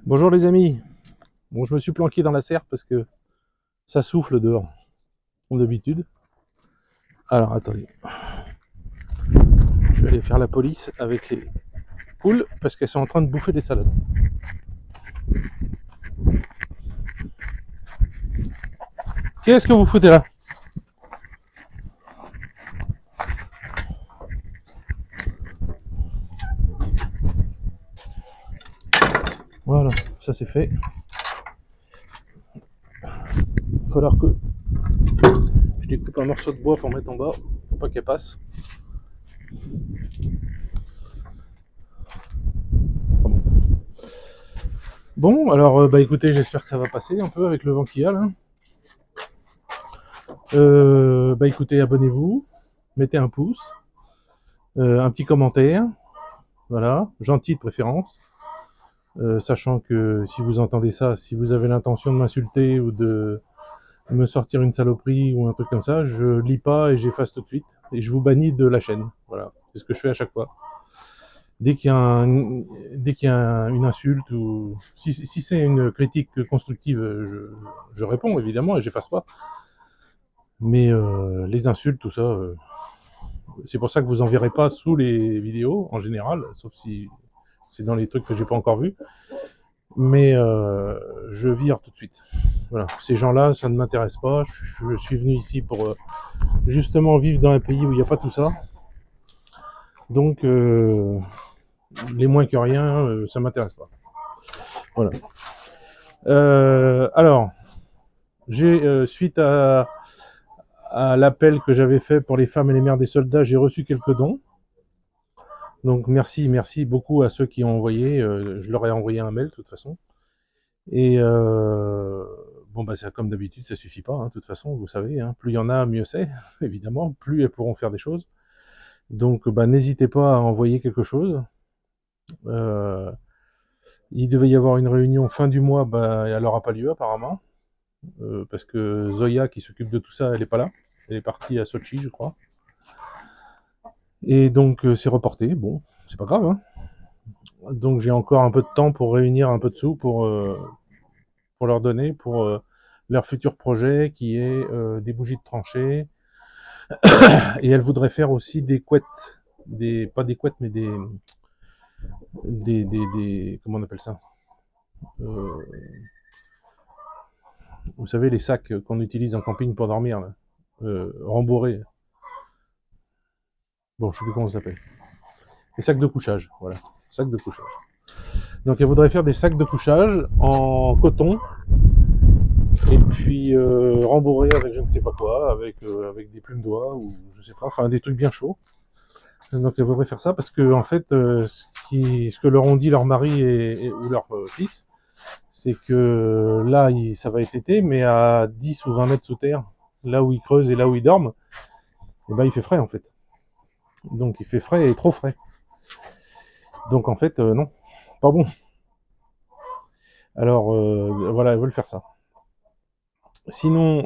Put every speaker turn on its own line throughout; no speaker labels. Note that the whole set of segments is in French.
Bonjour les amis. Bon, je me suis planqué dans la serre parce que ça souffle dehors, comme d'habitude. Alors attendez, je vais aller faire la police avec les poules parce qu'elles sont en train de bouffer des salades. Qu'est-ce que vous foutez là? Voilà, ça c'est fait. Il va falloir que je découpe un morceau de bois pour mettre en bas, pour pas qu'elle passe. Bon, alors bah écoutez, j'espère que ça va passer un peu avec le vent qu'il y a là. Bah écoutez, abonnez-vous, mettez un pouce, un petit commentaire, voilà, gentil de préférence. Sachant que si vous entendez ça, si vous avez l'intention de m'insulter ou de me sortir une saloperie ou un truc comme ça, je lis pas et j'efface tout de suite et je vous bannis de la chaîne. Voilà, c'est ce que je fais à chaque fois. Dès qu'il y a, une insulte ou si c'est une critique constructive, je réponds évidemment et j'efface pas. Mais les insultes, tout ça, c'est pour ça que vous en verrez pas sous les vidéos en général, sauf si c'est dans les trucs que j'ai pas encore vus. Mais je vire tout de suite. Voilà, ces gens-là, ça ne m'intéresse pas. Je suis venu ici pour justement vivre dans un pays où il n'y a pas tout ça. Donc, les moins que rien, ça m'intéresse pas. Voilà. Alors, j'ai suite à l'appel que j'avais fait pour les femmes et les mères des soldats, j'ai reçu quelques dons. Donc merci beaucoup à ceux qui ont envoyé. Je leur ai envoyé un mail de toute façon. Et bon, bah, ça, comme d'habitude, ça suffit pas, hein, de toute façon, vous savez, hein, plus il y en a, mieux c'est, évidemment, plus elles pourront faire des choses. Donc, bah, n'hésitez pas à envoyer quelque chose. Euh, il devait y avoir une réunion fin du mois, bah, elle n'aura pas lieu apparemment, parce que Zoya, qui s'occupe de tout ça, elle n'est pas là. Elle est partie à Sochi, je crois. Et donc, c'est reporté. Bon, c'est pas grave, hein. Donc, j'ai encore un peu de temps pour réunir un peu de sous pour leur donner, pour leur futur projet qui est des bougies de tranchée. Et elle voudrait faire aussi des couettes, pas des couettes, mais comment on appelle ça, euh, vous savez, les sacs qu'on utilise en camping pour dormir, là, rembourrés. Bon, je sais plus comment ça s'appelle. Les sacs de couchage, voilà, sacs de couchage. Donc elle voudrait faire des sacs de couchage en coton et puis rembourrés avec je ne sais pas quoi, avec des plumes d'oie ou je sais pas, enfin des trucs bien chauds. Donc elle voudrait faire ça parce que en fait, ce que leur ont dit leur mari ou leur fils, c'est que là, ça va être été, mais à 10 ou 20 mètres sous terre, là où ils creusent et là où ils dorment, et ben il fait frais en fait. Donc il fait frais et trop frais. Donc en fait, non, pas bon. Alors voilà, ils veulent faire ça. Sinon,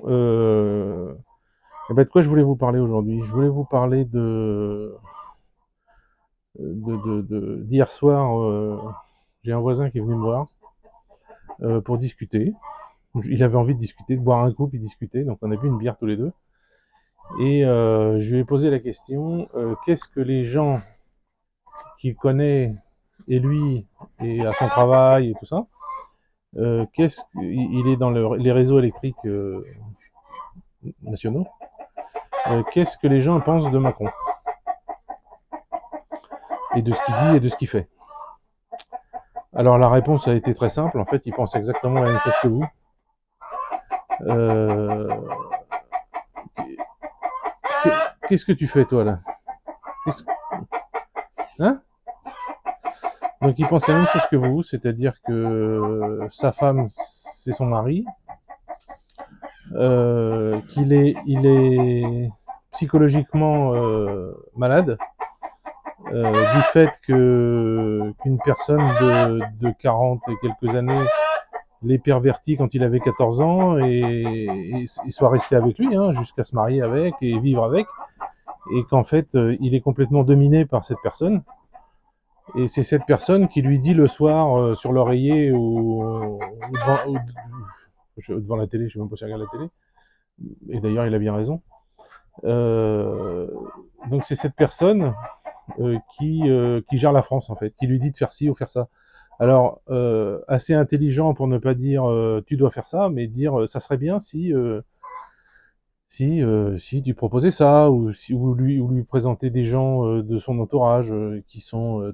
eh ben, de quoi je voulais vous parler aujourd'hui? Je voulais vous parler d'hier soir. J'ai un voisin qui est venu me voir pour discuter. Il avait envie de discuter, de boire un coup puis discuter, donc on a bu une bière tous les deux. Et je lui ai posé la question, qu'est-ce que les gens qu'il connaît, et lui, et à son travail et tout ça, il est dans les réseaux électriques nationaux, qu'est-ce que les gens pensent de Macron et de ce qu'il dit et de ce qu'il fait. Alors la réponse a été très simple, en fait il pense exactement la même chose que vous. Euh, Qu'est-ce que tu fais toi là? Hein? Donc il pense la même chose que vous, c'est-à-dire que sa femme c'est son mari, il est psychologiquement malade, du fait qu'une personne de 40 et quelques années l'ait perverti quand il avait 14 ans et soit resté avec lui, hein, jusqu'à se marier avec et vivre avec, et qu'en fait il est complètement dominé par cette personne Et c'est cette personne qui lui dit le soir sur l'oreiller devant la télé, je sais même pas si elle regarde la télé, et d'ailleurs il a bien raison. Euh, donc c'est cette personne qui gère la France en fait, qui lui dit de faire ci ou faire ça. Alors assez intelligent pour ne pas dire tu dois faire ça, mais dire ça serait bien si tu proposais ça, ou lui présenter des gens de son entourage qui sont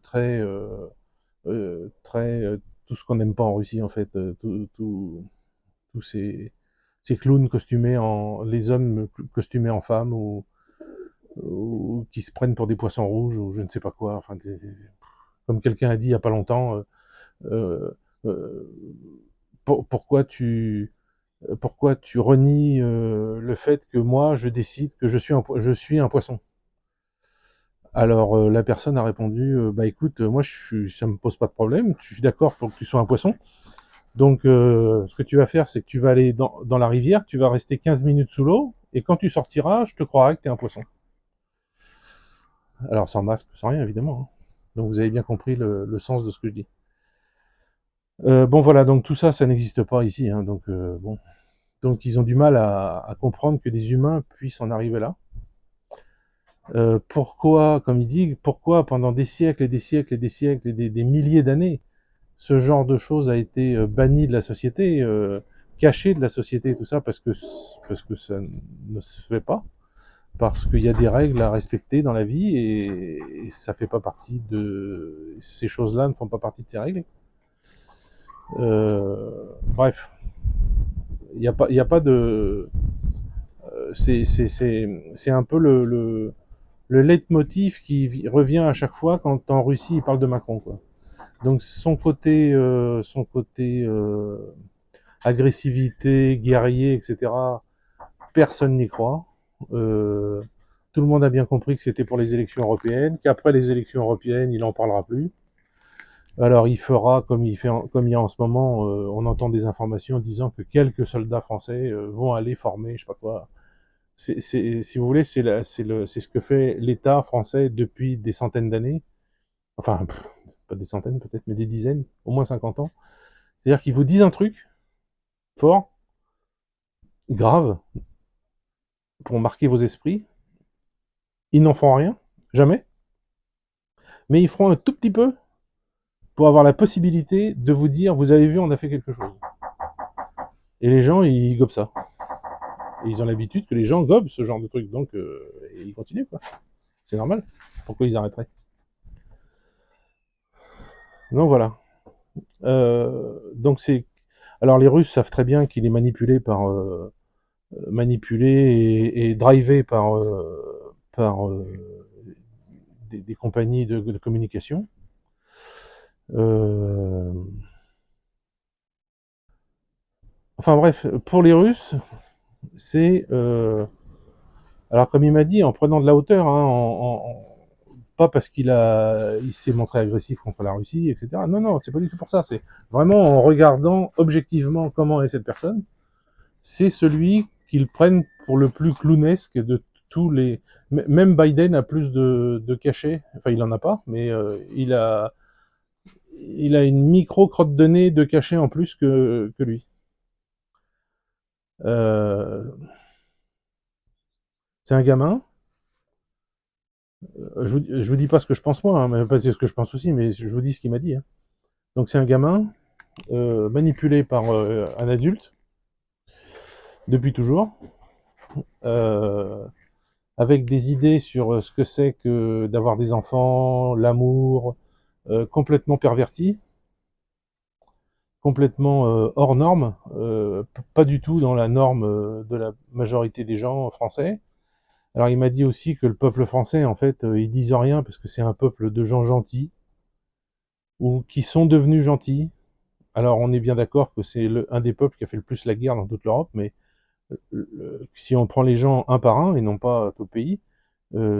tout ce qu'on n'aime pas en Russie en fait, tous ces clowns costumés les hommes costumés en femmes, ou qui se prennent pour des poissons rouges, ou je ne sais pas quoi, enfin, comme quelqu'un a dit il y a pas longtemps, euh, euh, pourquoi tu renies le fait que moi je décide que je suis un poisson? Alors la personne a répondu bah écoute, moi ça me pose pas de problème, je suis d'accord pour que tu sois un poisson. Donc ce que tu vas faire, c'est que tu vas aller dans la rivière, tu vas rester 15 minutes sous l'eau, et quand tu sortiras, je te croirai que tu es un poisson. Alors sans masque, sans rien évidemment, hein. Donc vous avez bien compris le sens de ce que je dis. Bon voilà, donc tout ça, ça n'existe pas ici, hein, donc bon. Donc ils ont du mal à comprendre que des humains puissent en arriver là. Pourquoi, comme il dit, pourquoi pendant des siècles et des siècles et des siècles et des milliers d'années, ce genre de choses a été banni de la société, caché de la société et tout ça, parce que ça ne se fait pas, parce qu'il y a des règles à respecter dans la vie, et ça fait pas partie de ces choses-là, ne font pas partie de ces règles. Bref, il y a pas de c'est un peu le leitmotiv qui revient à chaque fois quand en Russie il parle de Macron, quoi. Donc son côté agressivité, guerrier, etc. Personne n'y croit. Euh, Tout le monde a bien compris que c'était pour les élections européennes, qu'après les élections européennes, il n'en parlera plus. Alors il fera comme il y a en ce moment, on entend des informations disant que quelques soldats français vont aller former, je sais pas quoi. Si vous voulez, c'est ce que fait l'État français depuis des centaines d'années. Enfin, pas des centaines peut-être, mais des dizaines, au moins 50 ans. C'est-à-dire qu'ils vous disent un truc fort, grave, pour marquer vos esprits. Ils n'en font rien, jamais, mais ils feront un tout petit peu pour avoir la possibilité de vous dire, vous avez vu, on a fait quelque chose. Et les gens, ils gobent ça. Et ils ont l'habitude que les gens gobent ce genre de truc, donc ils continuent, quoi. C'est normal. Pourquoi ils arrêteraient? Donc voilà. Donc c'est. Alors les Russes savent très bien qu'il est manipulé et drivé par des compagnies de communication. Euh, Enfin bref, pour les Russes, c'est alors comme il m'a dit, en prenant de la hauteur, hein, pas parce il s'est montré agressif contre la Russie, etc. Non, non, c'est pas du tout pour ça. C'est vraiment en regardant objectivement comment est cette personne. C'est celui qu'ils prennent pour le plus clownesque de tous les. Même Biden a plus de cachet. Enfin, il en a pas, mais il a une micro crotte de nez de cachet en plus que lui. Euh, c'est un gamin. Je vous dis pas ce que je pense moi, hein, mais pas c'est ce que je pense aussi, mais je vous dis ce qu'il m'a dit, hein. Donc c'est un gamin manipulé par un adulte depuis toujours, euh, avec des idées sur ce que c'est que d'avoir des enfants, l'amour, complètement perverti, complètement hors norme, pas du tout dans la norme de la majorité des gens français. Alors il m'a dit aussi que le peuple français, en fait, ils disent rien parce que c'est un peuple de gens gentils, ou qui sont devenus gentils. Alors on est bien d'accord que c'est un des peuples qui a fait le plus la guerre dans toute l'Europe, mais si on prend les gens un par un et non pas tout le pays,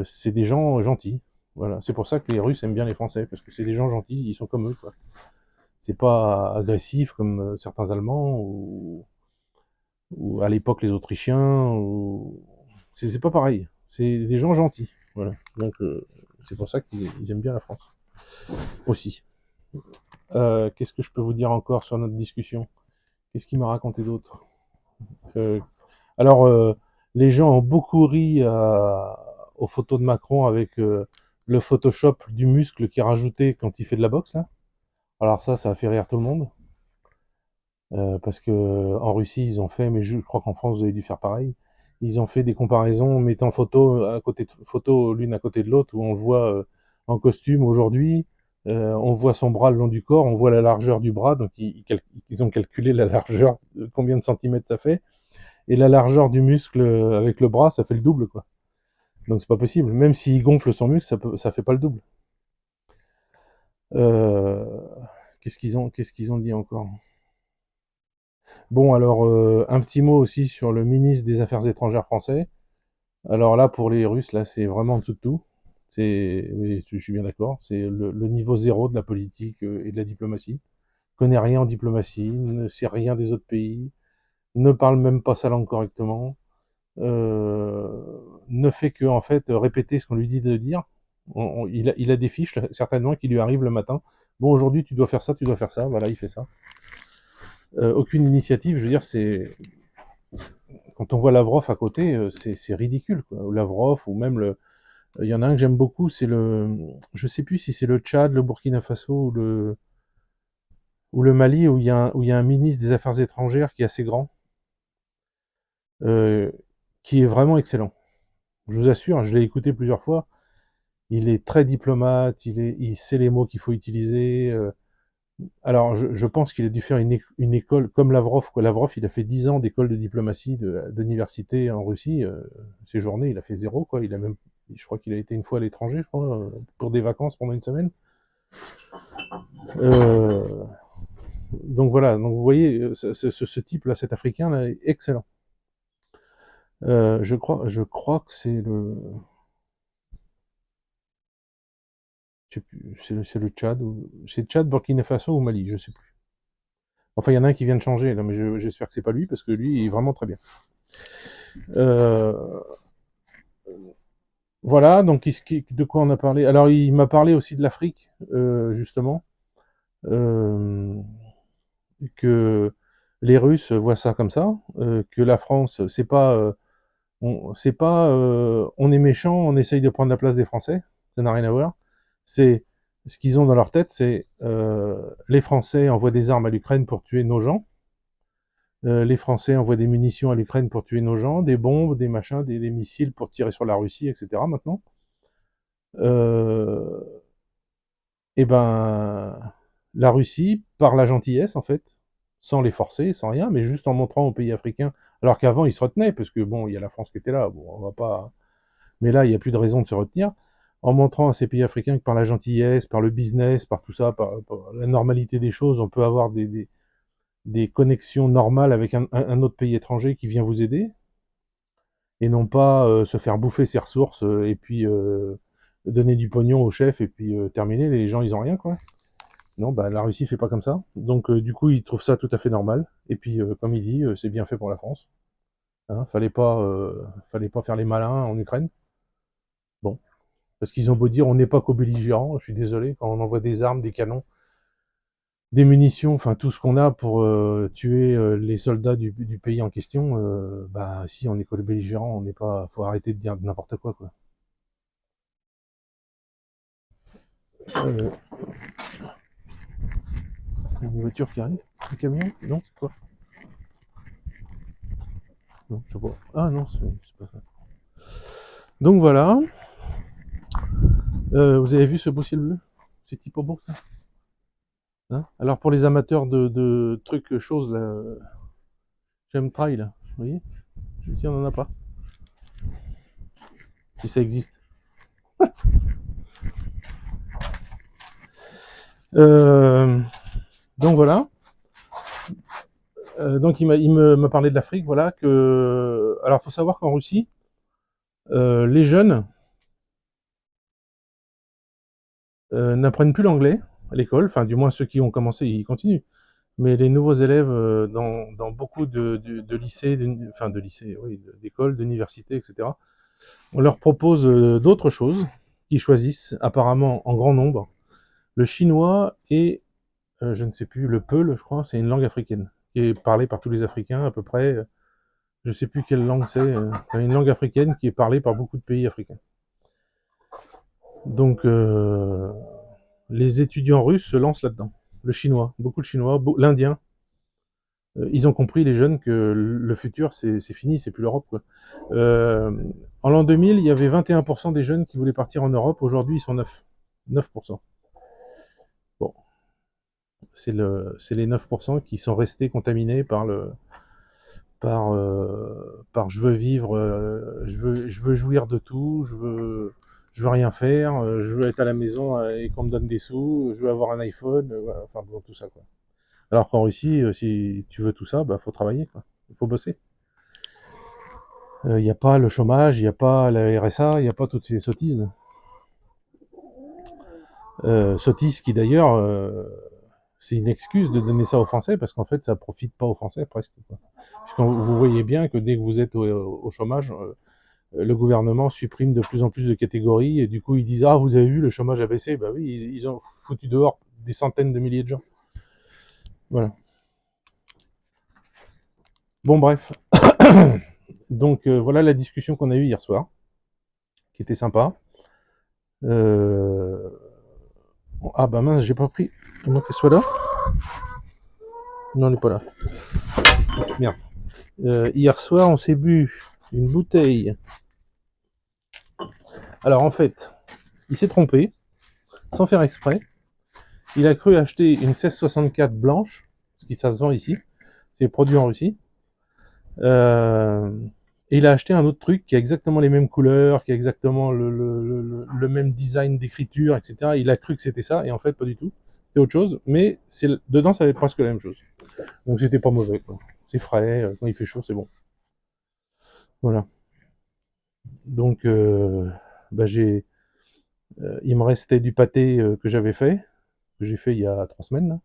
c'est des gens gentils. Voilà, c'est pour ça que les Russes aiment bien les Français, parce que c'est des gens gentils, ils sont comme eux, quoi. C'est pas agressif comme certains Allemands, ou à l'époque les Autrichiens, c'est pas pareil. C'est des gens gentils, voilà. Donc c'est pour ça qu'ils aiment bien la France. aussi. Qu'est-ce que je peux vous dire encore sur notre discussion? Qu'est-ce qu'il m'a raconté d'autre? Euh, alors, les gens ont beaucoup ri aux photos de Macron avec le Photoshop du muscle qui est rajouté quand il fait de la boxe, là. Alors ça a fait rire tout le monde. Parce que en Russie, ils ont fait, mais je crois qu'en France, vous avez dû faire pareil. Ils ont fait des comparaisons, mettant photo à côté de photo l'une à côté de l'autre, où on le voit en costume aujourd'hui. On voit son bras le long du corps, on voit la largeur du bras, donc ils ont calculé la largeur, combien de centimètres ça fait, et la largeur du muscle avec le bras, ça fait le double, quoi. Donc c'est pas possible. Même s'il gonfle son muscle, ça fait pas le double. Euh, qu'est-ce qu'ils ont dit encore? Bon, alors, un petit mot aussi sur le ministre des Affaires étrangères français. Alors là, pour les Russes, là, c'est vraiment en dessous de tout. Oui, je suis bien d'accord, c'est le niveau zéro de la politique et de la diplomatie. Connaît rien en diplomatie, ne sait rien des autres pays, ne parle même pas sa langue correctement, euh, ne fait que, en fait, répéter ce qu'on lui dit de dire. Il a des fiches, certainement, qui lui arrivent le matin. Bon, aujourd'hui, tu dois faire ça, tu dois faire ça. Voilà, il fait ça. Aucune initiative, je veux dire, quand on voit Lavrov à côté, c'est ridicule, quoi. Ou Lavrov, ou même il y en a un que j'aime beaucoup, je sais plus si c'est le Tchad, le Burkina Faso ou le Mali, où il y a un ministre des Affaires étrangères qui est assez grand, euh, qui est vraiment excellent. Je vous assure, je l'ai écouté plusieurs fois. Il est très diplomate, il sait les mots qu'il faut utiliser. Alors, je pense qu'il a dû faire une école comme Lavrov, quoi. Lavrov, il a fait 10 ans d'école de diplomatie d'université en Russie. Ses journées, il a fait zéro, quoi. Je crois qu'il a été une fois à l'étranger, je crois, pour des vacances pendant une semaine. Euh, donc voilà, donc vous voyez, ce type-là, cet Africain-là, est excellent. Je crois que je sais plus, c'est le Tchad, c'est Tchad, Burkina Faso ou Mali, je sais plus. Enfin, il y en a un qui vient de changer, là, mais j'espère que c'est pas lui, parce que lui, il est vraiment très bien. Euh, voilà, donc de quoi on a parlé? Alors, il m'a parlé aussi de l'Afrique, justement, euh, que les Russes voient ça comme ça, que la France, on est méchant, on essaye de prendre la place des Français, ça n'a rien à voir. C'est ce qu'ils ont dans leur tête, c'est les Français envoient des armes à l'Ukraine pour tuer nos gens. Les Français envoient des munitions à l'Ukraine pour tuer nos gens, des bombes, des machins, des missiles pour tirer sur la Russie, etc. Maintenant, euh, et ben, la Russie, par la gentillesse en fait, sans les forcer, sans rien, mais juste en montrant aux pays africains, alors qu'avant ils se retenaient, parce que bon, il y a la France qui était là, bon, on va pas. Mais là, il n'y a plus de raison de se retenir, en montrant à ces pays africains que par la gentillesse, par le business, par tout ça, par la normalité des choses, on peut avoir des connexions normales avec un autre pays étranger qui vient vous aider, et non pas se faire bouffer ses ressources et puis donner du pognon au chef et puis terminer, les gens ils ont rien, quoi. Non, bah, la Russie fait pas comme ça. Donc du coup, ils trouvent ça tout à fait normal. Et puis, comme il dit, c'est bien fait pour la France. Hein, fallait pas faire les malins en Ukraine. Bon, parce qu'ils ont beau dire on n'est pas co-belligérants, je suis désolé, quand on envoie des armes, des canons, des munitions, enfin tout ce qu'on a pour tuer les soldats du pays en question, bah si on est co-belligérants, on n'est pas. Faut arrêter de dire n'importe quoi, quoi. Euh, une voiture qui arrive, un camion, non, c'est quoi? Non, je sais pas. Ah non, c'est pas ça. Donc voilà. Vous avez vu ce beau ciel bleu? C'est typo beau, ça. Hein, alors pour les amateurs de trucs, choses, là, chemtrail, là, vous voyez? Ici on en a pas. Si ça existe. Euh, donc voilà. Donc il m'a parlé de l'Afrique, voilà. Alors il faut savoir qu'en Russie, les jeunes n'apprennent plus l'anglais à l'école, enfin du moins ceux qui ont commencé, ils continuent. Mais les nouveaux élèves dans beaucoup de lycées, enfin de lycées, oui, d'écoles, d'universités, etc., on leur propose d'autres choses qu'ils choisissent apparemment en grand nombre. Le chinois et je ne sais plus, le peul, je crois, c'est une langue africaine, qui est parlée par tous les Africains à peu près. Je ne sais plus quelle langue c'est, une langue africaine qui est parlée par beaucoup de pays africains. Donc, les étudiants russes se lancent là-dedans. Le chinois, beaucoup de chinois, l'indien. Ils ont compris, les jeunes, que le futur, c'est fini, c'est plus l'Europe, quoi. En l'an 2000, il y avait 21% des jeunes qui voulaient partir en Europe. Aujourd'hui, ils sont 9. 9%. Bon, c'est les 9% qui sont restés contaminés par je veux vivre, je veux jouir de tout, je veux rien faire, je veux être à la maison et qu'on me donne des sous, je veux avoir un iPhone, voilà, enfin bon, tout ça, quoi. Alors qu'en Russie, si tu veux tout ça, bah faut travailler, quoi. Il faut bosser. Il n'y a pas le chômage, il n'y a pas la RSA, il n'y a pas toutes ces sottises. Sottises qui d'ailleurs, c'est une excuse de donner ça aux Français, parce qu'en fait ça profite pas aux Français presque, quoi. Puisque vous voyez bien que dès que vous êtes au chômage, le gouvernement supprime de plus en plus de catégories, et du coup ils disent « Ah, vous avez vu, le chômage a baissé ». Bah oui, ils ont foutu dehors des centaines de milliers de gens. Voilà. Bon, bref. Donc voilà la discussion qu'on a eue hier soir, qui était sympa. Ah bah mince, j'ai pas pris. Comment qu'elle soit là? Non, elle n'est pas là. Merde. Hier soir, on s'est bu une bouteille. Alors en fait, il s'est trompé, sans faire exprès. Il a cru acheter une 1664 blanche, ce qui ça se vend ici. C'est produit en Russie. Et il a acheté un autre truc qui a exactement les mêmes couleurs, qui a exactement le même design d'écriture, etc. Il a cru que c'était ça, et en fait, pas du tout. C'était autre chose, mais dedans, ça avait presque la même chose. Donc c'était pas mauvais, quoi. C'est frais, quand il fait chaud, c'est bon. Voilà. Donc, bah il me restait du pâté que j'avais fait, que j'ai fait il y a 3 semaines, là.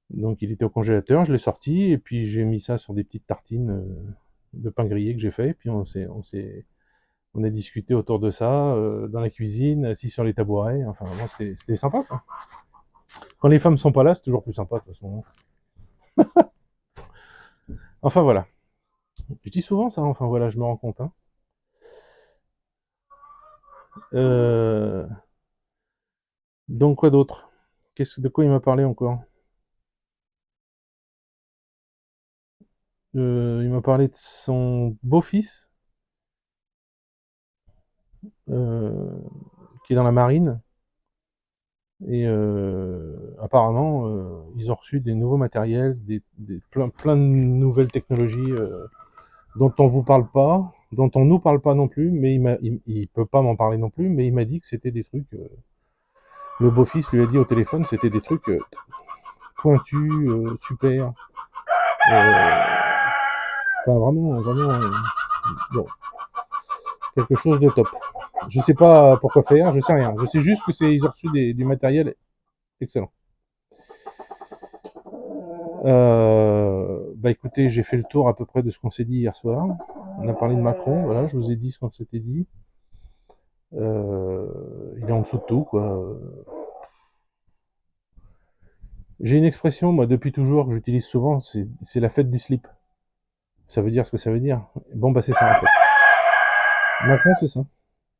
Donc il était au congélateur, je l'ai sorti, et puis j'ai mis ça sur des petites tartines de pain grillé que j'ai fait, et puis on a discuté autour de ça, dans la cuisine, assis sur les tabourets, enfin vraiment c'était sympa, quoi. Quand les femmes sont pas là, c'est toujours plus sympa, de toute façon. Enfin voilà. Je dis souvent ça, enfin voilà, je me rends compte, hein. Donc quoi d'autre? De quoi il m'a parlé encore? Il m'a parlé de son beau-fils, qui est dans la marine, et apparemment, ils ont reçu des nouveaux matériels, plein de nouvelles technologies dont on vous parle pas, dont on nous parle pas non plus, mais il peut pas m'en parler non plus, mais il m'a dit que c'était des trucs. Le beau-fils lui a dit au téléphone, c'était des trucs pointus, super. Enfin vraiment, vraiment, bon, quelque chose de top. Je sais pas pourquoi faire, je sais rien. Je sais juste que ils ont reçu du matériel excellent. Bah écoutez, j'ai fait le tour à peu près de ce qu'on s'est dit hier soir. On a parlé de Macron, voilà, je vous ai dit ce qu'on s'était dit. Il est en dessous de tout, quoi. J'ai une expression, moi, depuis toujours, que j'utilise souvent, c'est la fête du slip. Ça veut dire ce que ça veut dire. Bon, bah c'est ça, en fait. Macron, c'est ça.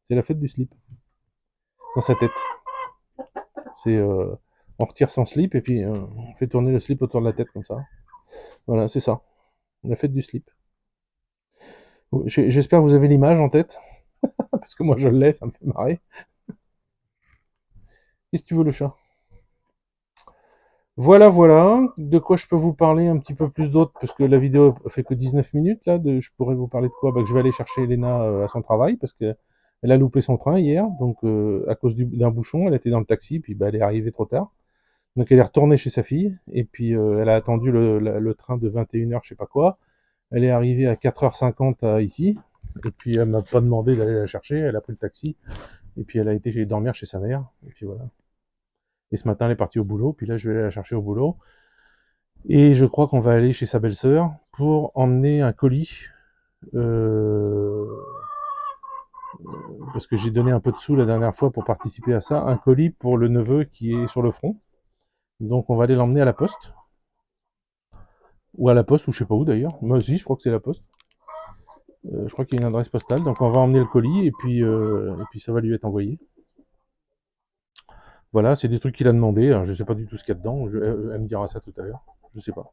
C'est la fête du slip. Dans sa tête. C'est, on retire son slip et puis on fait tourner le slip autour de la tête comme ça. Voilà, c'est ça. La fête du slip. J'espère que vous avez l'image en tête. Parce que moi je l'ai, ça me fait marrer. Qu'est-ce que tu veux, le chat? Voilà, voilà. De quoi je peux vous parler un petit peu plus d'autre? Parce que la vidéo fait que 19 minutes, là. Je pourrais vous parler de quoi? Bah, que je vais aller chercher Elena à son travail, parce que elle a loupé son train hier. Donc, à cause d'un bouchon, elle était dans le taxi, puis bah, elle est arrivée trop tard. Donc, elle est retournée chez sa fille, et puis elle a attendu le train de 21h, je sais pas quoi. Elle est arrivée à 4h50 ici, et puis elle m'a pas demandé d'aller la chercher. Elle a pris le taxi, et puis elle a été dormir chez sa mère, et puis voilà. Et ce matin, elle est partie au boulot, puis là, je vais aller la chercher au boulot. Et je crois qu'on va aller chez sa belle-sœur pour emmener un colis parce que j'ai donné un peu de sous la dernière fois pour participer à ça, un colis pour le neveu qui est sur le front. Donc on va aller l'emmener à la poste, ou à la poste, ou je sais pas où d'ailleurs. Moi aussi, je crois que c'est la poste. Je crois qu'il y a une adresse postale, donc on va emmener le colis et puis ça va lui être envoyé. Voilà, c'est des trucs qu'il a demandé. Alors, je sais pas du tout ce qu'il y a dedans. Elle me dira ça tout à l'heure. Je sais pas.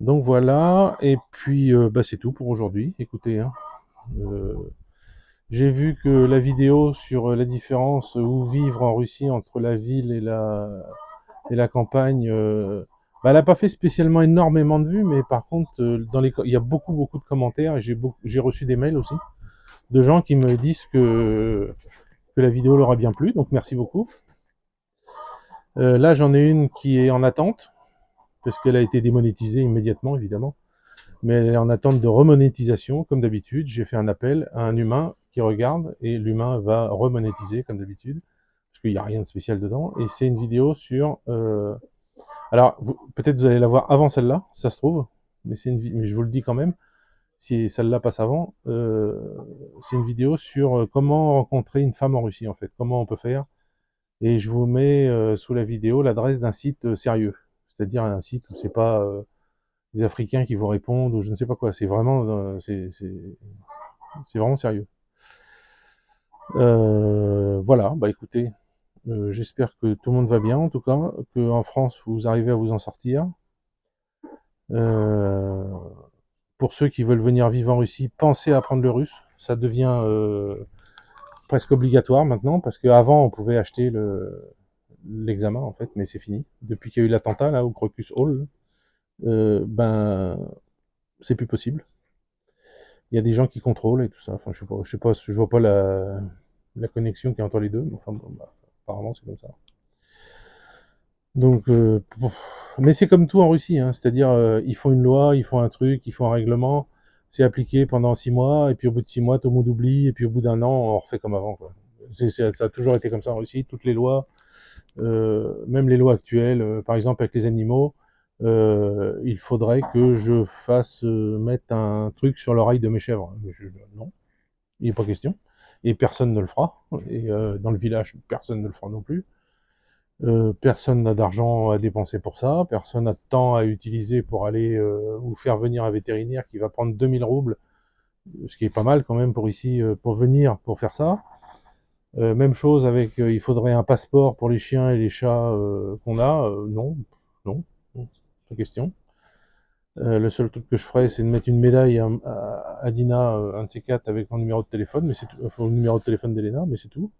Donc voilà, et puis bah, c'est tout pour aujourd'hui. Écoutez, hein, euh, j'ai vu que la vidéo sur la différence où vivre en Russie entre la ville et la campagne, bah, elle n'a pas fait spécialement énormément de vues, mais par contre, il y a beaucoup de commentaires et j'ai reçu des mails aussi de gens qui me disent que la vidéo leur a bien plu, donc merci beaucoup. Là, j'en ai une qui est en attente, parce qu'elle a été démonétisée immédiatement, évidemment. Mais elle est en attente de remonétisation, comme d'habitude. J'ai fait un appel à un humain qui regarde, et l'humain va remonétiser, comme d'habitude, parce qu'il n'y a rien de spécial dedans. Et c'est une vidéo sur... Alors, peut-être vous allez la voir avant celle-là, si ça se trouve, mais, mais je vous le dis quand même, si celle-là passe avant, c'est une vidéo sur comment rencontrer une femme en Russie, en fait, comment on peut faire. Et je vous mets sous la vidéo l'adresse d'un site sérieux, c'est-à-dire un site où c'est pas des Africains qui vous répondent ou je ne sais pas quoi. C'est vraiment, c'est vraiment sérieux. Voilà, bah écoutez, j'espère que tout le monde va bien, en tout cas, qu'en France vous arrivez à vous en sortir. Euh, pour ceux qui veulent venir vivre en Russie, pensez à apprendre le russe. Ça devient presque obligatoire maintenant, parce qu'avant on pouvait acheter l'examen en fait, mais c'est fini. Depuis qu'il y a eu l'attentat là au Crocus Hall, ben c'est plus possible. Il y a des gens qui contrôlent et tout ça. Enfin, je sais pas, je vois pas la connexion qui est entre les deux. Mais enfin, bon, bah, apparemment, c'est comme ça. Donc, mais c'est comme tout en Russie, hein, c'est-à-dire, ils font une loi, ils font un truc, ils font un règlement, c'est appliqué pendant 6 mois, et puis au bout de 6 mois, tout le monde oublie, et puis au bout d'un an, on refait comme avant, quoi. Ça a toujours été comme ça en Russie, toutes les lois, même les lois actuelles, par exemple avec les animaux, il faudrait que je fasse mettre un truc sur l'oreille de mes chèvres. Non, il n'est pas question. Et personne ne le fera. Et dans le village, personne ne le fera non plus. Personne n'a d'argent à dépenser pour ça. Personne n'a de temps à utiliser pour aller ou faire venir un vétérinaire qui va prendre 2000 roubles, ce qui est pas mal quand même pour ici, pour venir pour faire ça. Même chose avec, il faudrait un passeport pour les chiens et les chats qu'on a. Non, non, pas question. Le seul truc que je ferais, c'est de mettre une médaille à Dina, un de ces quatre, avec mon numéro de téléphone, mais c'est tout, enfin, le numéro de téléphone d'Elena, mais c'est tout.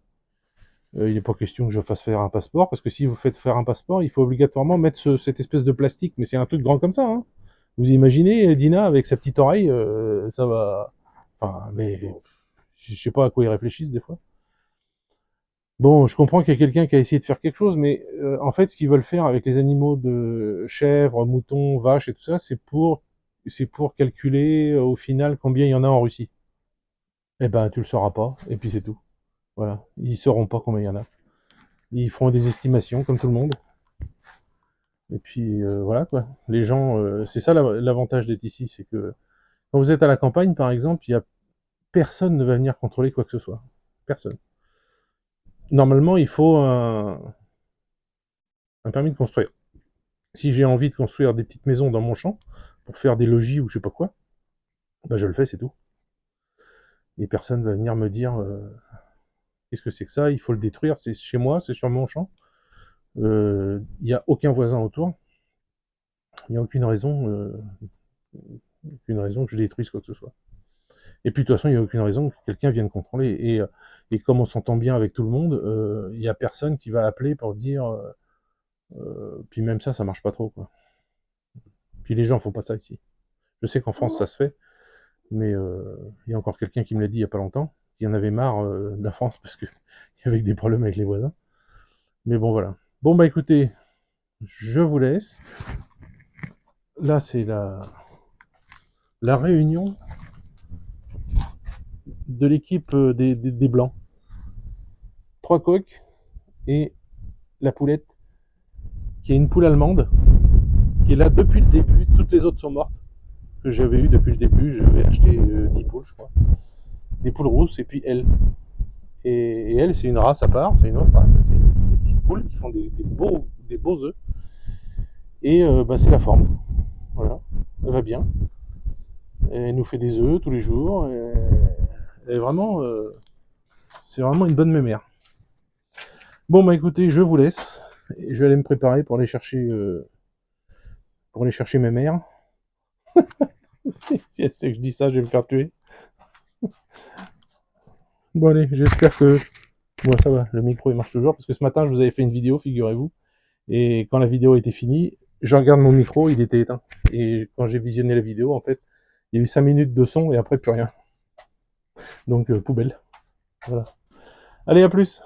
Il n'est pas question que je fasse faire un passeport, parce que si vous faites faire un passeport, il faut obligatoirement mettre cette espèce de plastique, mais c'est un truc grand comme ça. Hein. Vous imaginez Dina avec sa petite oreille, ça va... Enfin, mais je sais pas à quoi ils réfléchissent des fois. Bon, je comprends qu'il y a quelqu'un qui a essayé de faire quelque chose, mais en fait, ce qu'ils veulent faire avec les animaux de chèvres, moutons, vaches et tout ça, c'est pour calculer au final combien il y en a en Russie. Eh ben, tu le sauras pas, et puis c'est tout. Voilà, ils sauront pas combien il y en a. Ils feront des estimations comme tout le monde. Et puis voilà quoi. Les gens, c'est ça l'avantage d'être ici, c'est que quand vous êtes à la campagne, par exemple, il y a personne ne va venir contrôler quoi que ce soit. Personne. Normalement, il faut un permis de construire. Si j'ai envie de construire des petites maisons dans mon champ, pour faire des logis ou je sais pas quoi, bah je le fais, c'est tout. Et personne va venir me dire qu'est-ce que c'est que ça, il faut le détruire, c'est chez moi, c'est sur mon champ. Il n'y a aucun voisin autour. Il n'y a aucune raison que je détruise quoi que ce soit. Et puis de toute façon, il n'y a aucune raison que quelqu'un vienne contrôler. Et comme on s'entend bien avec tout le monde, il n'y a personne qui va appeler pour dire... puis même ça marche pas trop. Quoi. Puis les gens font pas ça ici. Je sais qu'en France, ça se fait, mais il y a encore quelqu'un qui me l'a dit il n'y a pas longtemps, qui en avait marre de la France parce qu'il y avait des problèmes avec les voisins. Mais bon, voilà. Bon, bah écoutez, je vous laisse. Là, c'est la réunion de l'équipe des Blancs. 3 coqs et la poulette, qui est une poule allemande, qui est là depuis le début. Toutes les autres sont mortes, que j'avais eu depuis le début. J'avais acheté 10 poules, je crois. des poules rousses, et puis elle. Et elle, c'est une race à part, c'est une autre race, c'est des petites poules qui font des beaux œufs. Et bah, c'est la forme, voilà, elle va bien. Elle nous fait des œufs tous les jours, et vraiment, c'est vraiment une bonne mémère. Bon bah écoutez, je vous laisse, je vais aller me préparer pour aller chercher ma mère. Si elle sait que je dis ça, je vais me faire tuer. Bon allez, j'espère que... Bon ça va, le micro il marche toujours, parce que ce matin je vous avais fait une vidéo, figurez-vous, et quand la vidéo était finie, je regarde mon micro, il était éteint. Et quand j'ai visionné la vidéo, en fait, il y a eu 5 minutes de son, et après plus rien. Donc poubelle. Voilà. Allez, à plus.